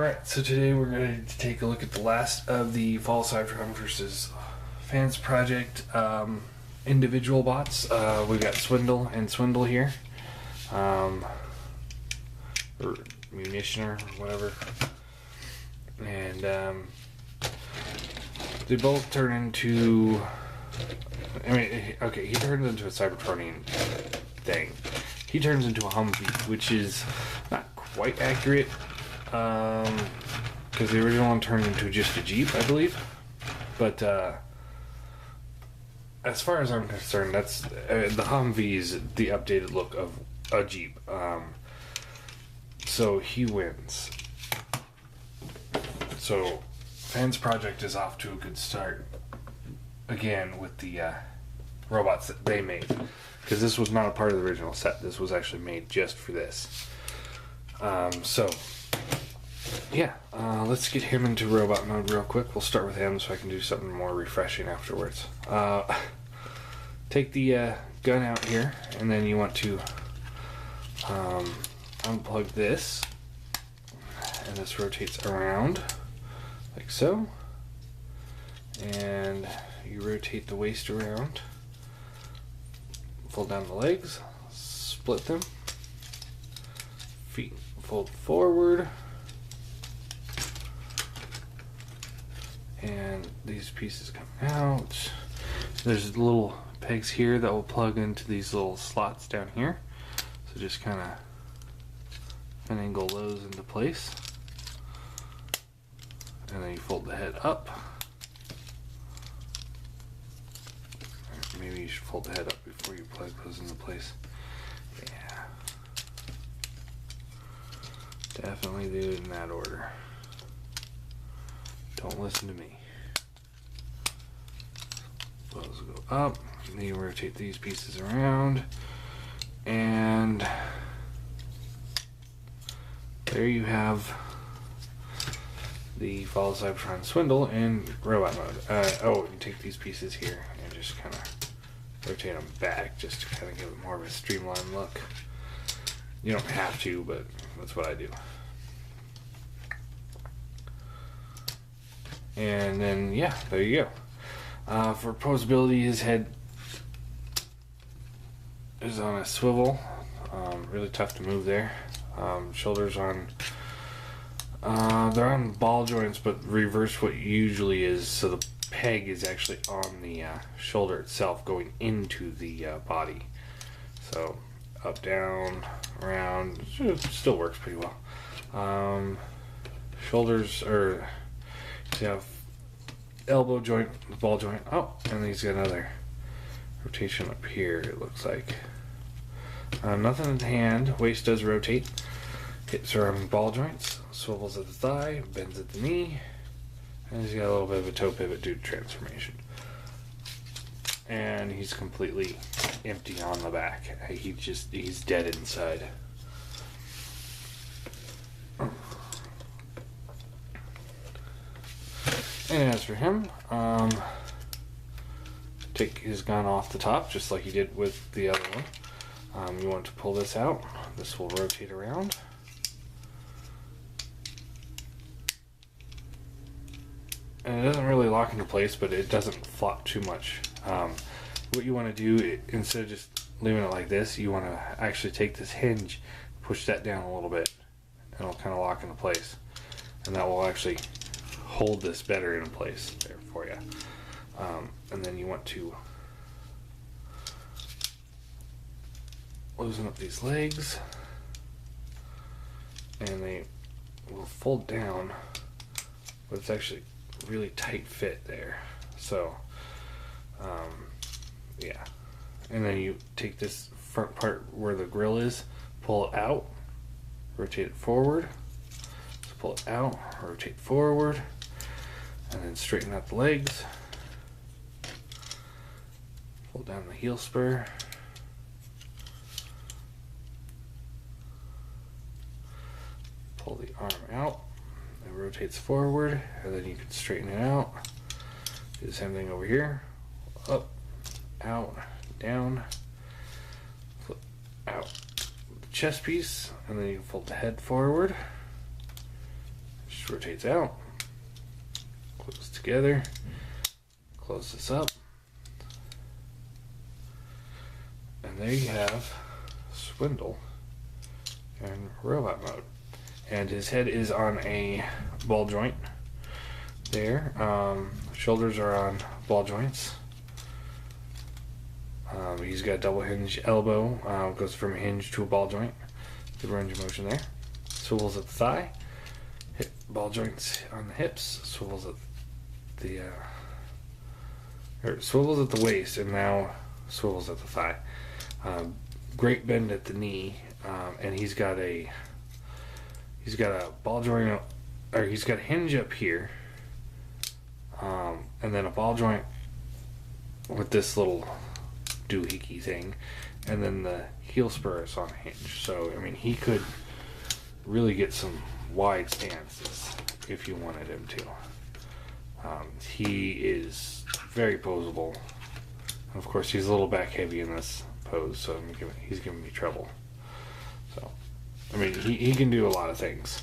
Alright, so today we're going to take a look at the last of the Fall Cybertron versus Fans Project individual bots. We've got Swindle and Swindle here. Or Munitioner, or whatever. And they both turn into... he turns into a Cybertronian thing. He turns into a Humvee, which is not quite accurate. Because the original one turned into just a Jeep, I believe. But as far as I'm concerned, that's the Humvee is the updated look of a Jeep. So he wins. So Fans Project is off to a good start again with the robots that they made, because this was not a part of the original set. This was actually made just for this. Let's get him into robot mode real quick. We'll start with him so I can do something more refreshing afterwards. Take the gun out here, and then you want to unplug this, and this rotates around like so, and you rotate the waist around, fold down the legs, split them, feet fold forward, and these pieces come out. There's little pegs here that will plug into these little slots down here, so just kind of finagle those into place, and then you fold the head up. Maybe you should fold the head up before you plug those into place. Yeah, definitely do it in that order. Don't listen to me. Those go up, and then you rotate these pieces around, and there you have the Fall Cybertron Swindle in robot mode. You take these pieces here and just kind of rotate them back, just to kind of give it more of a streamlined look. You don't have to, but that's what I do. And then, yeah, there you go. For posability, his head is on a swivel. Really tough to move there. Shoulders on... they're on ball joints, but reverse what usually is, so the peg is actually on the shoulder itself, going into the body. So, up, down, around, it still works pretty well. Shoulders are... You have elbow joint, ball joint. Oh, and he's got another rotation up here, it looks like. Nothing in the hand. Waist does rotate. Hits around ball joints. Swivels at the thigh. Bends at the knee. And he's got a little bit of a toe pivot due to transformation. And he's completely empty on the back. He's dead inside. And as for him, take his gun off the top, just like he did with the other one. You want to pull this out. This will rotate around. And it doesn't really lock into place, but it doesn't flop too much. What you want to do, instead of just leaving it like this, you want to actually take this hinge, push that down a little bit, and it'll kind of lock into place. And that will actually hold this better in place there for you. And then you want to loosen up these legs, and they will fold down, but it's actually really tight fit there. So yeah, and then you take this front part where the grill is, pull it out, rotate it forward, so pull it out, rotate forward, and then straighten out the legs, pull down the heel spur, pull the arm out, it rotates forward, and then you can straighten it out. Do the same thing over here, up, out, down, flip out the chest piece, and then you can fold the head forward, just rotates out, close together, close this up, and there you have Swindle in robot mode. And his head is on a ball joint there. Shoulders are on ball joints. He's got double hinge elbow, goes from a hinge to a ball joint. Good range of motion there. Swivels at the thigh, hip ball joints on the hips, swivels at the swivels at the waist, and now swivels at the thigh. Great bend at the knee, and he's got a ball joint, or he's got a hinge up here, and then a ball joint with this little doohickey thing, and then the heel spur is on a hinge. So I mean, he could really get some wide stances if you wanted him to. He is very poseable. And of course, he's a little back heavy in this pose, so he's giving me trouble. So, I mean, he can do a lot of things.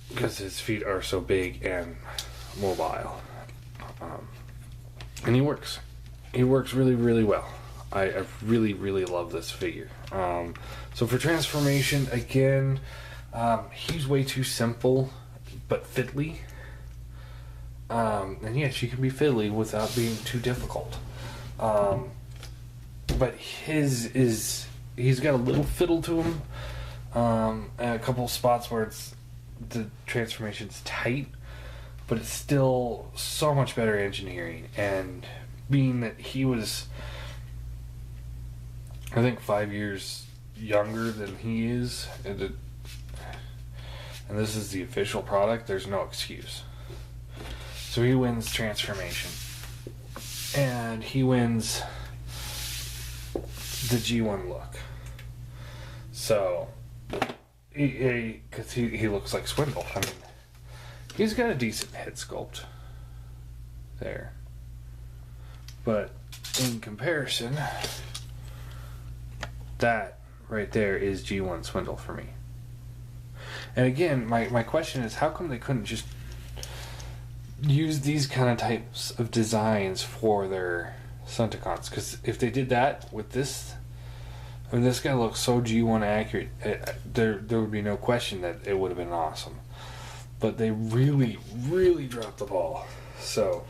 Because his feet are so big and mobile. And he works. He works really, really well. I really, really love this figure. So for transformation, again, he's way too simple, but fiddly. And yes, you can be fiddly without being too difficult. But he's got a little fiddle to him, and a couple spots where the transformation's tight, but it's still so much better engineering. And being that he was, I think, 5 years younger than he is, and this is the official product, there's no excuse. So he wins transformation, and he wins the G1 look. So, because he looks like Swindle. I mean, he's got a decent head sculpt there, but in comparison, that right there is G1 Swindle for me. And again, my question is, how come they couldn't just use these kind of types of designs for their Senticons? Because if they did that with this, I mean, this guy looks so G1 accurate, there would be no question that it would have been awesome. But they really, really dropped the ball. So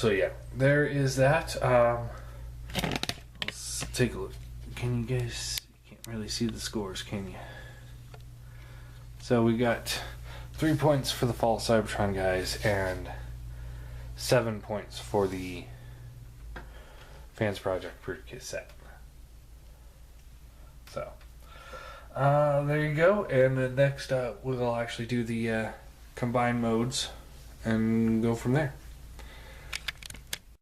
yeah, there is that. Let's take a look. Can you guys, you can't really see the scores, can you? So we got 3 points for the Fall Cybertron guys, and 7 points for the Fans Project pre-kit set. So, there you go. And then next we'll actually do the combined modes and go from there.